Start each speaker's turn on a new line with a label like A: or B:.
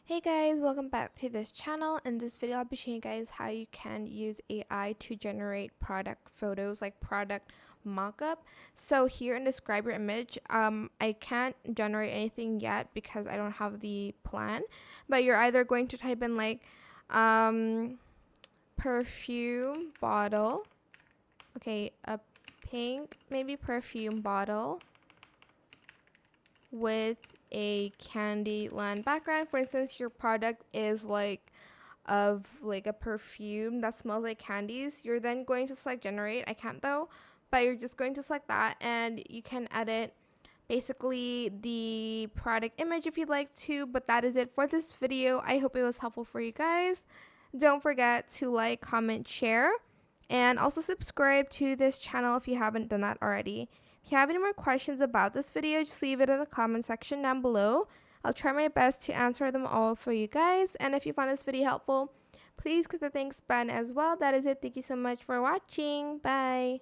A: Hey guys, welcome back to this channel. In this video, I'll be showing you guys how you can use AI to generate product photos, like product mockup. So here in describe your image, I can't generate anything yet because I don't have the plan, but you're either going to type in like perfume bottle, okay, a pink maybe perfume bottle with a Candyland background. For instance, your product is like a perfume that smells like candies. You're then going to select generate. I can't though, but you're just going to select that and you can edit basically the product image if you'd like to. But that is it for this video. I hope it was helpful for you guys. Don't forget to like, comment, share, and also subscribe to this channel if you haven't done that already. If you have any more questions about this video, just leave it in the comment section down below. I'll try my best to answer them all for you guys. And if you found this video helpful, please click the thanks button as well. That is it. Thank you so much for watching. Bye.